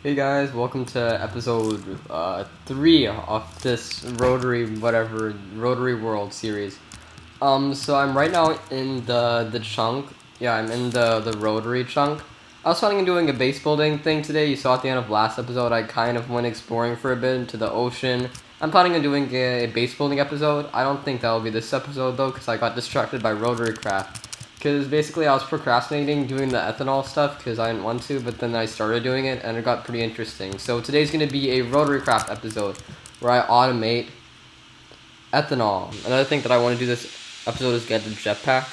Hey guys, welcome to episode 3 of this Rotaryworld series. So I'm right now in the chunk. Yeah, I'm in the rotary chunk. I was planning on doing a base building thing today. You saw at the end of last episode, I kind of went exploring for a bit into the ocean. I'm planning on doing a base building episode. I don't think that'll be this episode though, because I got distracted by Rotarycraft. Because basically I was procrastinating doing the ethanol stuff because I didn't want to, but then I started doing it and it got pretty interesting. So today's going to be a Rotarycraft episode where I automate ethanol. Another thing that I want to do this episode is get the Jetpack.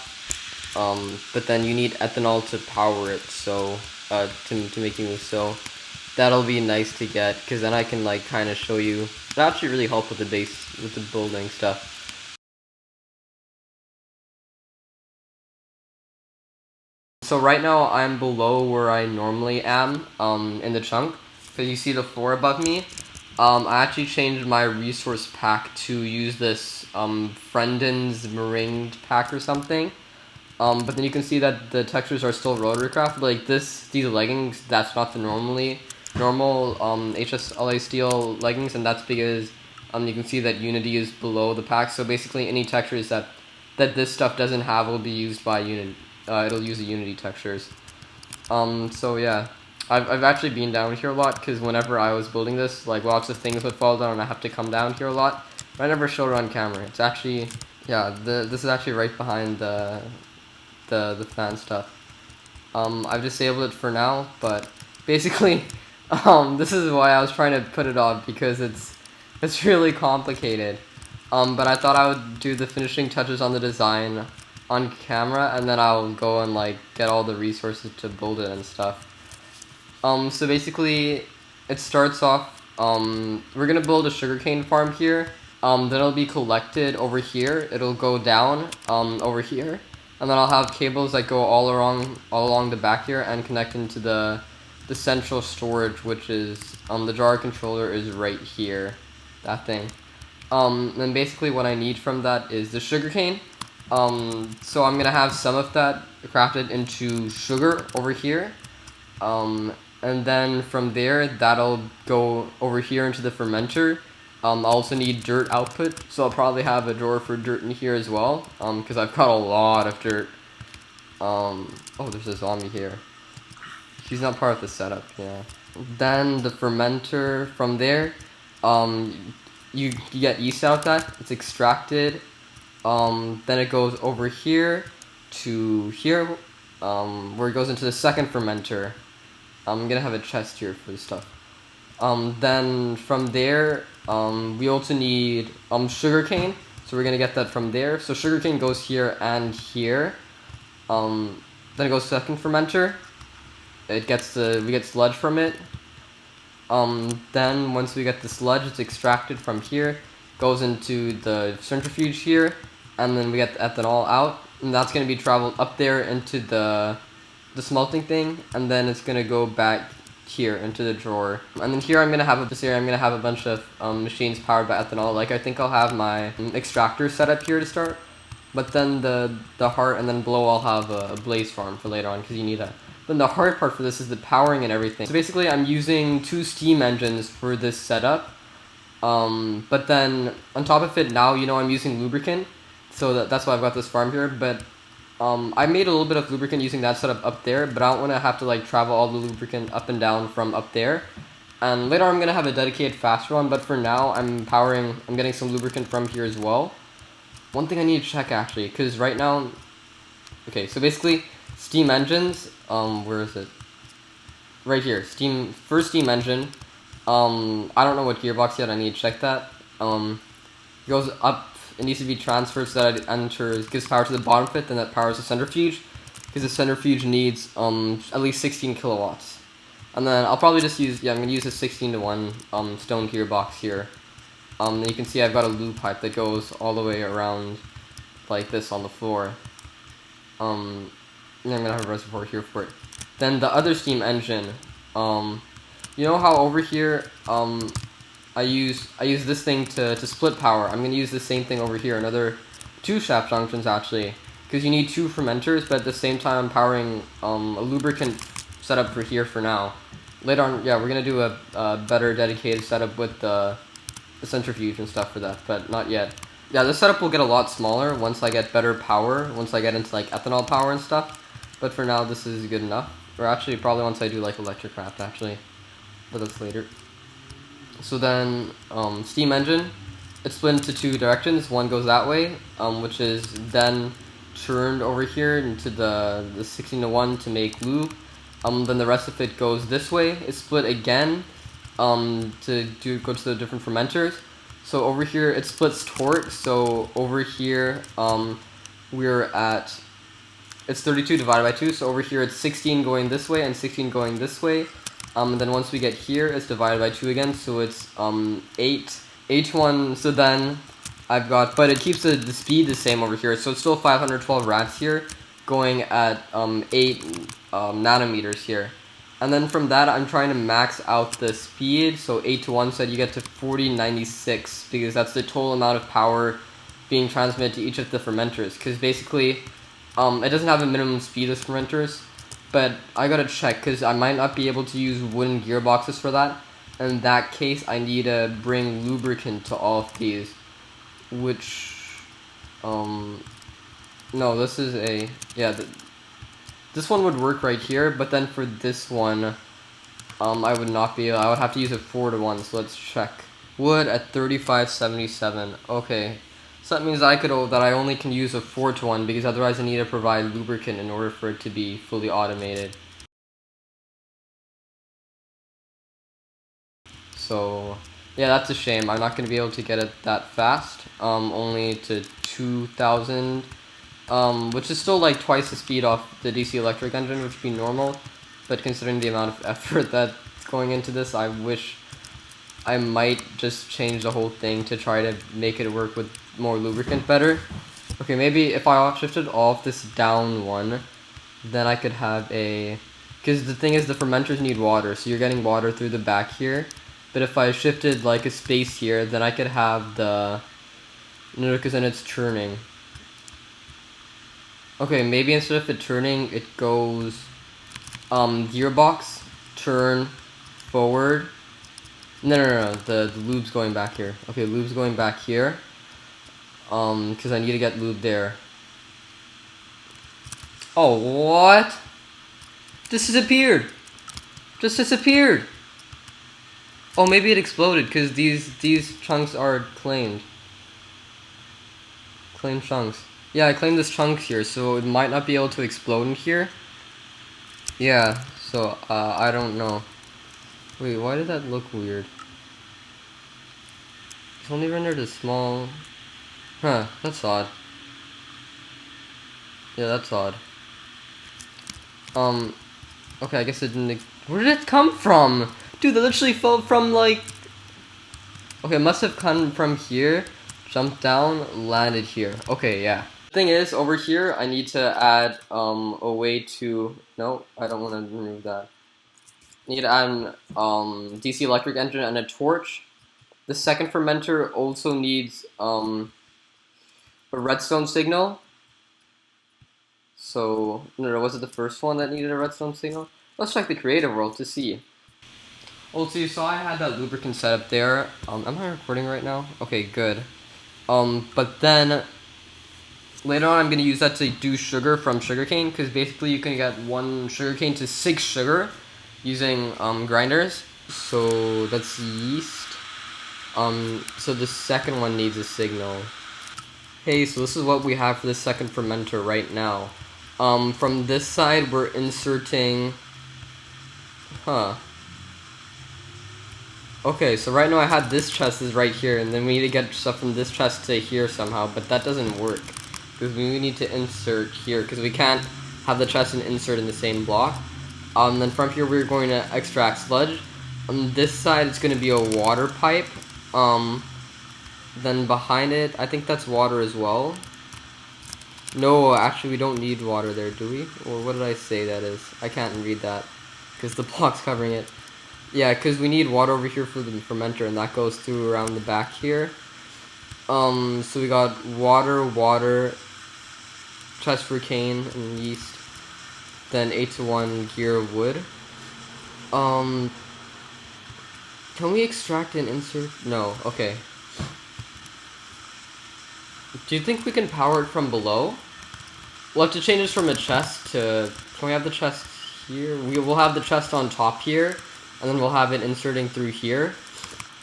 But then you need ethanol to power it, so to make you move. So that'll be nice to get because then I can like kind of show you. It actually really help with the building stuff. So right now I'm below where I normally am in the chunk. So you see the floor above me. I actually changed my resource pack to use this Friendin's Meringue pack or something. But then you can see that the textures are still Rotarycraft. Like these leggings, that's not the normal HSLA steel leggings, and that's because you can see that Unity is below the pack. So basically any textures that this stuff doesn't have will be used by Unity. It'll use the Unity textures. So yeah, I've actually been down here a lot because whenever I was building this, like lots of things would fall down and I have to come down here a lot. But I never showed it on camera. It's actually, yeah, this is actually right behind the fan stuff. I've disabled it for now, but basically, this is why I was trying to put it on because it's really complicated. But I thought I would do the finishing touches on the design on camera, and then I'll go and like get all the resources to build it and stuff. So basically, it starts off. We're gonna build a sugarcane farm here. Then it'll be collected over here. It'll go down over here, and then I'll have cables that go all along the back here and connect into the central storage, which is the jar controller is right here, that thing. Then basically what I need from that is the sugarcane. So I'm gonna have some of that crafted into sugar over here. And then from there, that'll go over here into the fermenter. I'll also need dirt output, so I'll probably have a drawer for dirt in here as well, because I've got a lot of dirt. Oh, there's a zombie here. She's not part of the setup, yeah. Then the fermenter, from there, you get yeast out of that. It's extracted. Then it goes over here to here, where it goes into the second fermenter. I'm gonna have a chest here for the stuff. Then from there, we also need sugarcane, so we're gonna get that from there. So sugarcane goes here and here. Then it goes second fermenter. We get sludge from it. Then once we get the sludge, it's extracted from here, goes into the centrifuge here, and then we get the ethanol out, and that's gonna be traveled up there into the smelting thing, and then it's gonna go back here into the drawer. And then here I'm gonna have a bunch of machines powered by ethanol. Like I think I'll have my extractor set up here to start, but then the heart, and then below I'll have a blaze farm for later on because you need that. Then the hard part for this is the powering and everything. So basically I'm using 2 steam engines for this setup. But then on top of it now, I'm using lubricant. So that's why I've got this farm here. But I made a little bit of lubricant using that setup up there, but I don't want to have to like travel all the lubricant up and down from up there. And later I'm going to have a dedicated faster one, but for now I'm getting some lubricant from here as well. One thing I need to check actually, because right now, okay, so basically steam engines, where is it? Right here, first steam engine. I don't know what gearbox yet, I need to check that. It goes up, it needs to be transferred so that it gives power to the bottom of it, then that powers the centrifuge, because the centrifuge needs at least 16 kilowatts. And then I'll probably just use, I'm going to use a 16:1 stone gearbox here. You can see I've got a loop pipe that goes all the way around like this on the floor. And I'm going to have a reservoir here for it. Then the other steam engine, you know how over here, I use this thing to split power. I'm going to use the same thing over here, another 2 shaft junctions actually, because you need 2 fermenters, but at the same time I'm powering a lubricant setup for here for now. later on, yeah, we're gonna do a better dedicated setup with the centrifuge and stuff for that, but not yet. Yeah, this setup will get a lot smaller once I get better power, once I get into like ethanol power and stuff. But for now, this is good enough. Or actually, probably once I do like electricraft, actually. But that's later. So then, steam engine, it's split into two directions. One goes that way, which is then turned over here into the 16:1 to make lube. Then the rest of it goes this way. It's split again, to go to the different fermenters. So over here it splits torque. So over here, we're at, it's 32 divided by 2. So over here it's 16 going this way and 16 going this way. And then once we get here, it's divided by 2 again. So it's 8 H1. So then I've got, but it keeps the speed the same over here. So it's still 512 rats here, going at 8 nanometers here. And then from that, I'm trying to max out the speed. So 8:1 so that you get to 4096, because that's the total amount of power being transmitted to each of the fermenters. Because basically, it doesn't have a minimum speed as fermenters, but I gotta check because I might not be able to use wooden gearboxes for that. In that case, I need to bring lubricant to all of these, which, no, this is a, yeah, this one would work right here, but then for this one, I would not be able, I would have to use a 4:1, so let's check. Wood at 3577, okay. So that means that I only can use a 4:1, because otherwise I need to provide lubricant in order for it to be fully automated. So, yeah, that's a shame. I'm not going to be able to get it that fast, only to 2000, which is still like twice the speed off the DC electric engine, which would be normal. But considering the amount of effort that's going into this, I wish I might just change the whole thing to try to make it work with more lubricant better. Okay, maybe if I shifted off this down one, then I could have a, because the thing is the fermenters need water, so you're getting water through the back here. But if I shifted like a space here, then I could have the, no, because then it's turning. Okay, maybe instead of it turning, it goes, gearbox, turn, forward. No, the lube's going back here. Okay, lube's going back here. Because I need to get lube there. Oh, what? This disappeared. Just disappeared. Oh, maybe it exploded because these chunks are claimed. Claimed chunks. Yeah, I claimed this chunk here, so it might not be able to explode in here. Yeah, so I don't know. Wait, why did that look weird? It's only rendered a small. Huh, that's odd. Yeah, that's odd. Okay, I guess it didn't. Where did it come from? Dude, that literally fell from like. Okay, it must have come from here, jumped down, landed here. Okay, yeah. Thing is, over here, I need to add a way to. No, I don't want to remove that. I need to add an DC electric engine and a torch. The second fermenter also needs a redstone signal. So, no, was it the first one that needed a redstone signal? Let's check the creative world to see. Oh, so you saw I had that lubricant set up there. Am I recording right now? Okay, good. But then later on I'm going to use that to do sugar from sugarcane, because basically you can get one sugarcane to 6 sugar using grinders. So that's yeast. So the second one needs a signal. Hey, so this is what we have for the second fermenter right now. From this side we're inserting, okay, so right now I had this chest is right here, and then we need to get stuff from this chest to here somehow, but that doesn't work, because we need to insert here, because we can't have the chest and insert in the same block. Then from here we're going to extract sludge. On this side it's going to be a water pipe. Then behind it, I think that's water as well. No, actually we don't need water there, do we? Or what did I say that is? I can't read that, because the block's covering it. Yeah, because we need water over here for the fermenter, and that goes through around the back here. So we got water, chest for cane and yeast, then 8:1 gear of wood. Can we extract and insert? No, okay. Do you think we can power it from below? We'll have to change this from a chest to... Can we have the chest here? We will have the chest on top here, and then we'll have it inserting through here.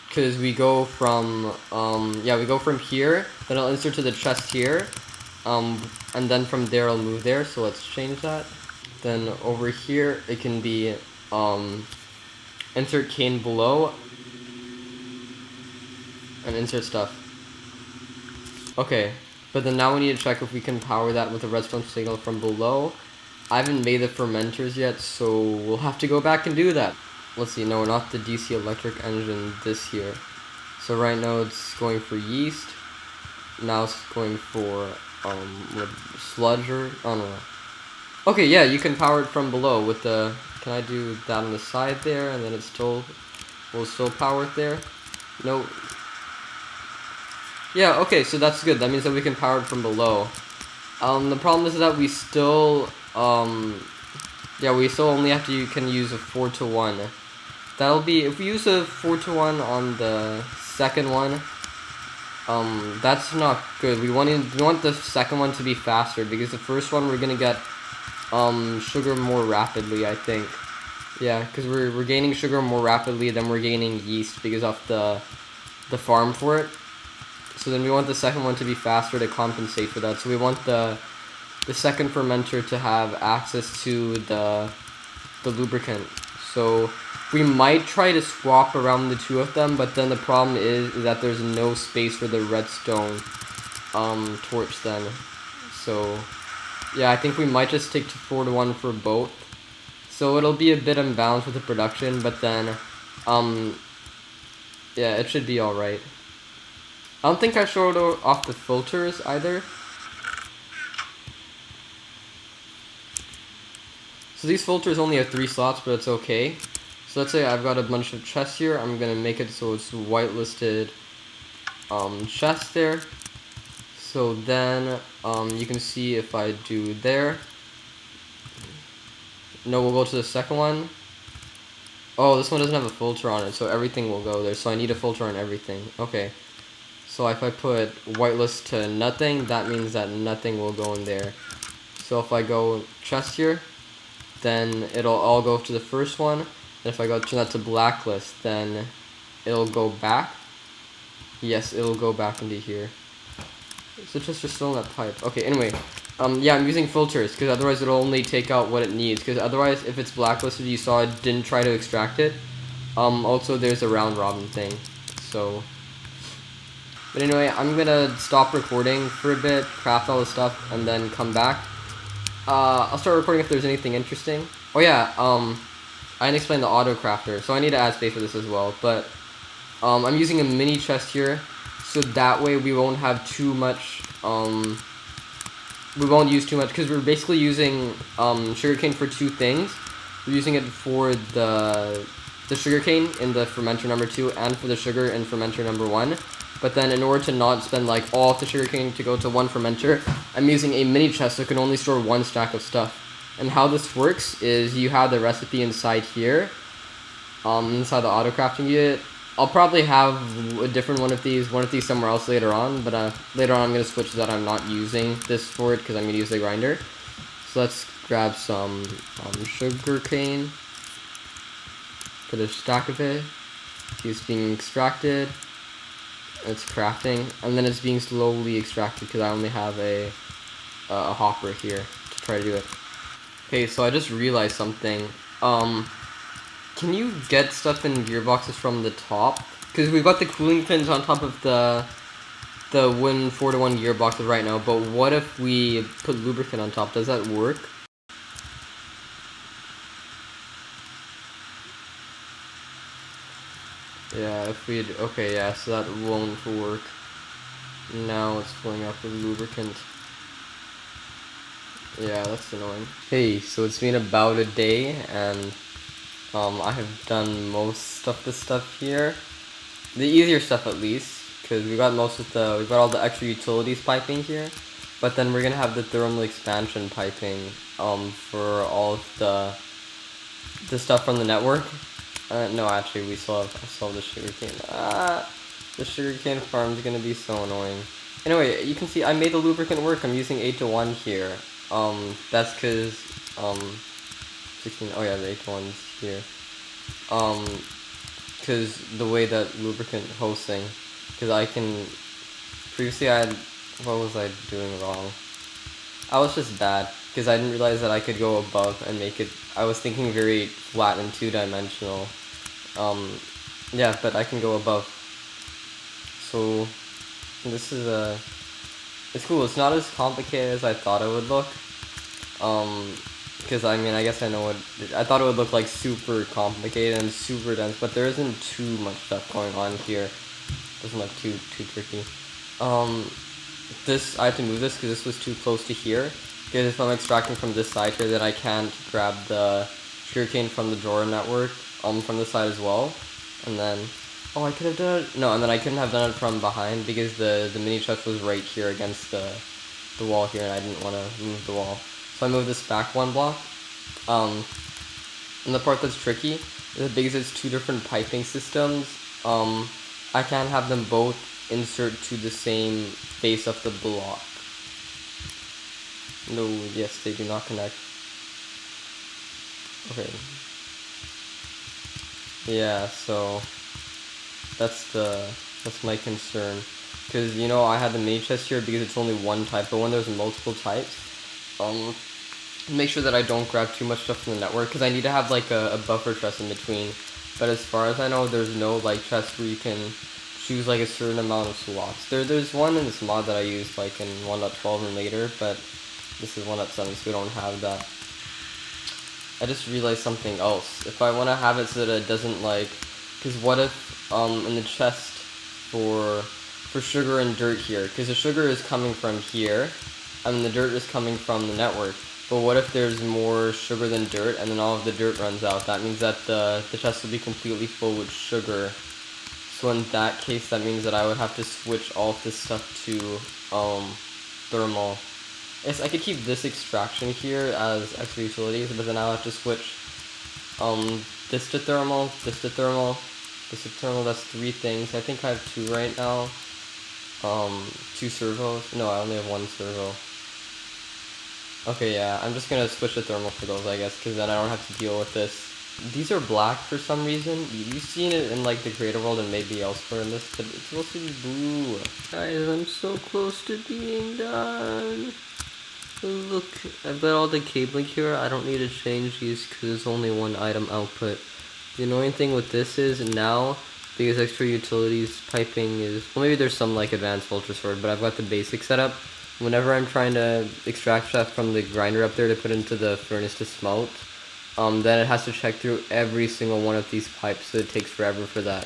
Because we go from, we go from here, then it'll insert to the chest here, and then from there it'll move there, so let's change that. Then over here, it can be, insert cane below, and insert stuff. Okay, but then now we need to check if we can power that with a redstone signal from below. I haven't made the fermenters yet, so we'll have to go back and do that. Let's see, no, not the DC electric engine this here. So right now it's going for yeast. Now it's going for, sludge or, I don't know. Okay, yeah, you can power it from below with the, can I do that on the side there, and then it will still power it there? No. Yeah, okay, so that's good. That means that we can power it from below. The problem is that we still, we still only can use a 4-to-1. That'll be, if we use a 4-to-1 on the second one, that's not good. We want the second one to be faster, because the first one we're gonna get, sugar more rapidly, I think. Yeah, because we're gaining sugar more rapidly than we're gaining yeast because of the farm for it. So then we want the second one to be faster to compensate for that. So we want the second fermenter to have access to the lubricant. So we might try to swap around the two of them, but then the problem is that there's no space for the redstone torch then. So yeah, I think we might just stick to 4-to-1 for both. So it'll be a bit imbalanced with the production, but then yeah, it should be alright. I don't think I showed off the filters either. So these filters only have 3 slots, but it's okay. So let's say I've got a bunch of chests here. I'm gonna make it so it's whitelisted chest there. So then you can see if I do there. No, we'll go to the second one. Oh, this one doesn't have a filter on it, so everything will go there. So I need a filter on everything. Okay. So if I put whitelist to nothing, that means that nothing will go in there. So if I go chest here, then it'll all go to the first one. And if I go turn that to blacklist, then it'll go back. Yes, it'll go back into here. So just still in that pipe. Okay, anyway. Yeah, I'm using filters, because otherwise it'll only take out what it needs. Because otherwise, if it's blacklisted, you saw it didn't try to extract it. Also, there's a round robin thing. So... But anyway, I'm gonna stop recording for a bit, craft all the stuff, and then come back. I'll start recording if there's anything interesting. Oh yeah, I didn't explain the auto crafter, so I need to add space for this as well. But I'm using a mini chest here, so that way we won't have too much. We won't use too much, because we're basically using sugarcane for 2 things. We're using it for the sugarcane in the fermenter number 2, and for the sugar in fermenter number 1. But then in order to not spend like all of the sugarcane to go to 1 fermenter, I'm using a mini chest that can only store 1 stack of stuff. And how this works is you have the recipe inside here, inside the auto crafting unit. I'll probably have a different one of these somewhere else later on, but later on I'm going to switch so that I'm not using this for it because I'm going to use the grinder. So let's grab some sugarcane, put a stack of it, it's being extracted. It's crafting, and then it's being slowly extracted because I only have a hopper here to try to do it. Okay, so I just realized something. Can you get stuff in gearboxes from the top? Because we've got the cooling fins on top of the wooden 4-to-1 gearboxes right now, but what if we put lubricant on top? Does that work? Yeah, if we'd... Okay, yeah, so that won't work. Now it's filling up with lubricant. Yeah, that's annoying. Hey, so it's been about a day, and I have done most of the stuff here. The easier stuff at least, because we got all the extra utilities piping here. But then we're gonna have the thermal expansion piping for all of the stuff from the network. No, actually, I still have the sugarcane. The sugarcane farm is gonna be so annoying. Anyway, you can see I made the lubricant work. I'm using 8 to 1 here. That's because 16. Oh yeah, the 8 to 1's here. Because the way that lubricant hosting, because I can. Previously, what was I doing wrong? I was just bad because I didn't realize that I could go above and make it. I was thinking very flat and two-dimensional. Yeah, but I can go above. So this is it's cool. It's not as complicated as I thought it would look. Because I mean, I guess I know what I thought it would look like, super complicated and super dense, but there isn't too much stuff going on here. It doesn't look too tricky. This I have to move this because this was too close to here. Because if I'm extracting from this side here, then I can't grab the sugarcane from the drawer network from this side as well. And then I could have done it. No, and then I couldn't have done it from behind because the mini chest was right here against the wall here, and I didn't want to move the wall. So I moved this back 1 block. And the part that's tricky is because it's 2 different piping systems. I can't have them both insert to the same base of the block. No, yes, they do not connect. Okay. Yeah, so that's my concern. Because, you know, I had the mini chest here because it's only 1 type, but when there's multiple types, make sure that I don't grab too much stuff from the network, because I need to have like a buffer chest in between. But as far as I know, there's no like chest where you can choose like a certain amount of slots. There's one in this mod that I used like in 1.12 and later, but this is 1.7, so we don't have that. I just realized something else. If I want to have it so that it doesn't like, because what if in the chest for sugar and dirt here, because the sugar is coming from here, and the dirt is coming from the network. But what if there's more sugar than dirt, and then all of the dirt runs out? That means that the chest will be completely full with sugar. So in that case, that means that I would have to switch all of this stuff to thermal. Yes, I could keep this extraction here as extra utilities, but then I'll have to switch this to thermal, this to thermal, this to thermal. That's 3 things. I think I have 2 right now. 2 servos. No, I only have 1 servo. Okay, yeah, I'm just gonna switch to thermal for those, I guess, because then I don't have to deal with this. These are black for some reason. You've seen it in like the creator world and maybe elsewhere in this, but it's supposed to be blue. Guys, I'm so close to being done. Look, I've got all the cabling here. I don't need to change these because it's only 1 item output. The annoying thing with this is now, because extra utilities piping is, well, maybe there's some like advanced ultra sword, but I've got the basic setup. Whenever I'm trying to extract stuff from the grinder up there to put into the furnace to smelt, then it has to check through every single one of these pipes, so it takes forever for that.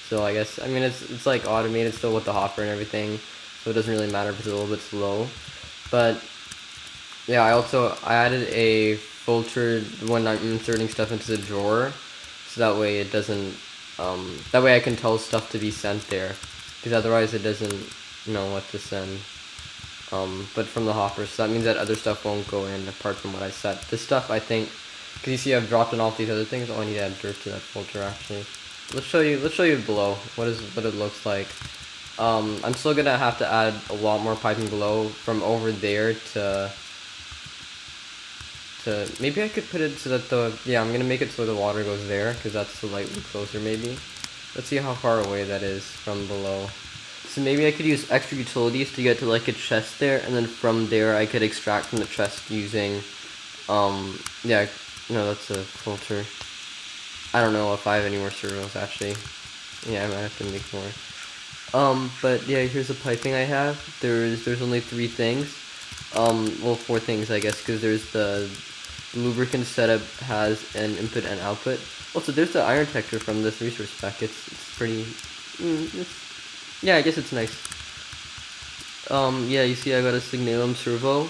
So I guess, I mean, it's like automated still with the hopper and everything, so it doesn't really matter if it's a little bit slow. But yeah, I added a filter when I'm inserting stuff into the drawer, so that way it doesn't, that way I can tell stuff to be sent there, because otherwise it doesn't know what to send. But from the hopper, so that means that other stuff won't go in apart from what I set. This stuff, I think, because you see I've dropped in all these other things. Oh, I need to add dirt to that filter actually. Let's show you below what it looks like. I'm still gonna have to add a lot more piping below from over there to maybe I could put it so that I'm gonna make it so the water goes there, because that's slightly closer maybe. Let's see how far away that is from below. So maybe I could use extra utilities to get to like a chest there, and then from there I could extract from the chest using, yeah, no, that's a filter. I don't know if I have any more servos actually. Yeah, I might have to make more. But yeah, here's the piping I have. There's only 3 things. Well, 4 things I guess, because there's the lubricant setup has an input and output. Also, there's the iron texture from this resource pack. It's pretty. Yeah, I guess it's nice. Yeah, you see I got a Signalum servo,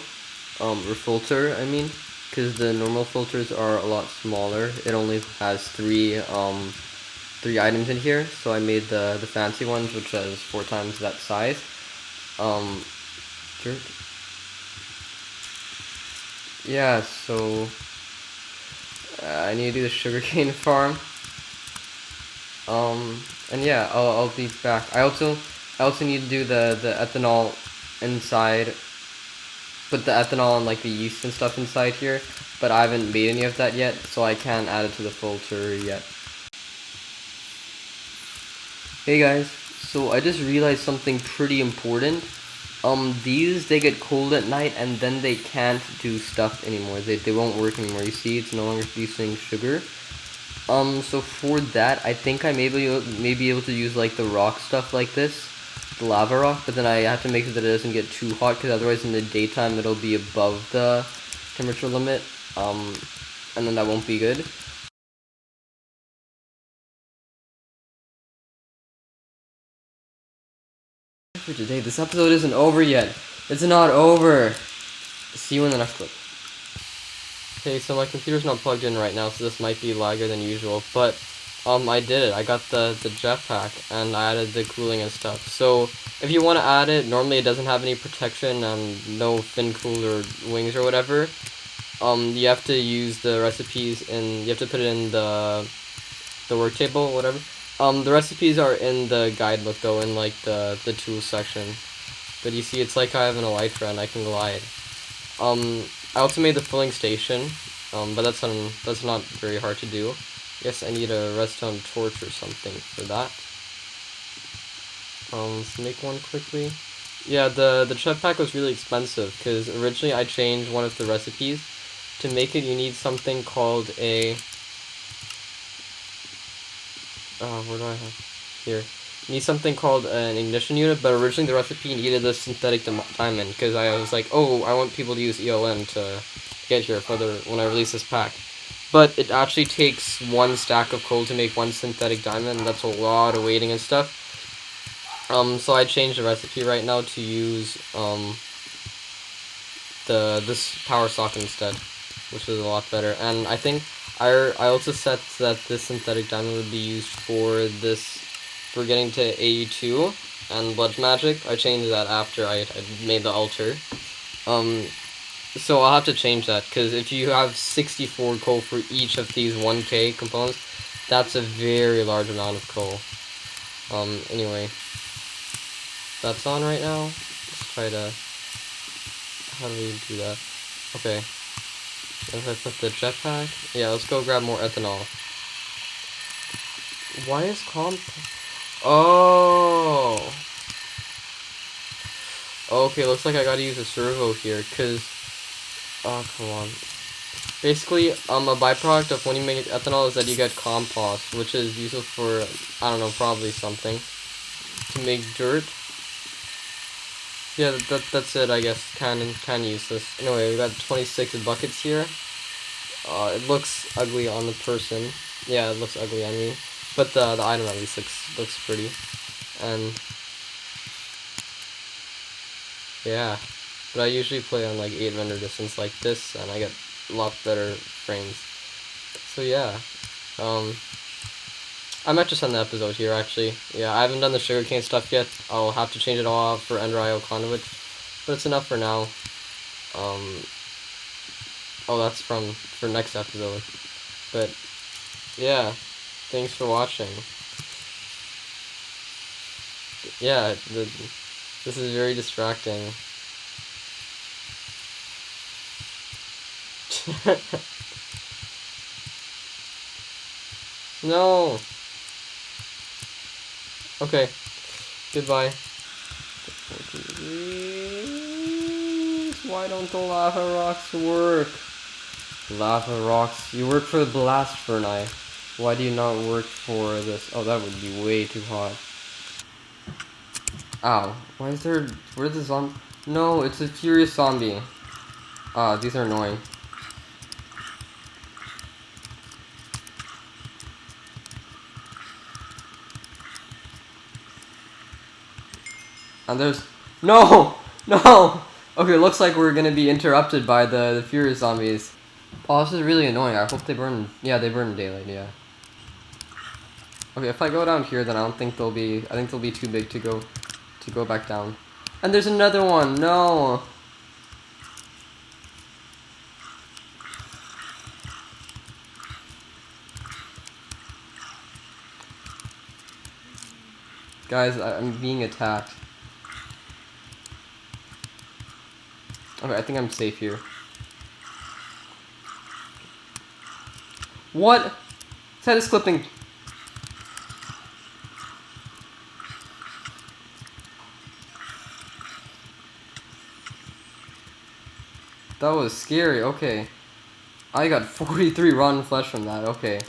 or filter, I mean, because the normal filters are a lot smaller. It only has 3 items in here, so I made the fancy ones, which has 4 times that size. Dirt. Yeah, so I need to do the sugarcane farm. And yeah, I'll be back. I also need to do the ethanol inside. Put the ethanol and like the yeast and stuff inside here, but I haven't made any of that yet, so I can't add it to the filter yet. Hey guys, so I just realized something pretty important. These, they get cold at night and then they can't do stuff anymore. They won't work anymore. You see, it's no longer producing sugar. So for that, I think I may be able to use like the rock stuff like this, the lava rock, but then I have to make sure that it doesn't get too hot, because otherwise in the daytime it'll be above the temperature limit, and then that won't be good. For today, this episode isn't over yet. It's not over. See you in the next clip. Okay, so my computer's not plugged in right now, so this might be laggier than usual, but I did it. I got the Jetpack, and I added the cooling and stuff. So if you want to add it, normally it doesn't have any protection, no fin cool or wings or whatever. You have to use the recipes you have to put it in the work table, whatever. The recipes are in the guidebook though, in like the tools section. But you see, it's like I have an elytra and I can glide. I also made the filling station, but that's not very hard to do. I guess I need a redstone torch or something for that. Let's make one quickly. Yeah, the Jetpack was really expensive, because originally I changed one of the recipes. To make it, you need something called a... where do I have? Here. You need something called an ignition unit, but originally the recipe needed a synthetic diamond, because I was like, oh, I want people to use EON to get here when I release this pack. But it actually takes one stack of coal to make one synthetic diamond, and that's a lot of waiting and stuff. So I changed the recipe right now to use this power socket instead, which is a lot better. And I think I also set that this synthetic diamond would be used for getting to AE2 and Blood Magic. I changed that after I made the altar. So I'll have to change that, because if you have 64 coal for each of these 1K components, that's a very large amount of coal. Anyway, that's on right now. Let's try to... How do we do that? Okay. If I put the jetpack... Yeah, let's go grab more ethanol. Why is comp... Oh! Okay, looks like I gotta use a servo here, because... Oh, come on. Basically, a byproduct of when you make ethanol is that you get compost, which is useful for, I don't know, probably something. To make dirt. Yeah, that's it, I guess. Can use this. Anyway, we got 26 buckets here. It looks ugly on the person. Yeah, it looks ugly on me. But the item at least looks pretty. And yeah. But I usually play on like 8 render distance like this, and I get a lot better frames. So yeah. I might just end the episode here, actually. Yeah, I haven't done the sugarcane stuff yet. I'll have to change it all out for Ender IO conduit, but it's enough for now. Oh, that's for next episode. But yeah, thanks for watching. Yeah, this is very distracting. No. Okay. Goodbye. Why don't the lava rocks work? Lava rocks. You work for the blast furnace. Why do you not work for this? Oh, that would be way too hot. Ow. Why is there... Where's the zombie? No, it's a furious zombie. Ah, these are annoying. And there's... No! No! Okay, looks like we're gonna be interrupted by the furious zombies. Oh, this is really annoying. I hope they burn... Yeah, they burn in daylight, yeah. Okay, if I go down here, then I don't think they'll be... I think they'll be too big to go back down. And there's another one! No! Guys, I'm being attacked. Okay, I think I'm safe here. What? His head is clipping. That was scary, okay. I got 43 rotten flesh from that, okay.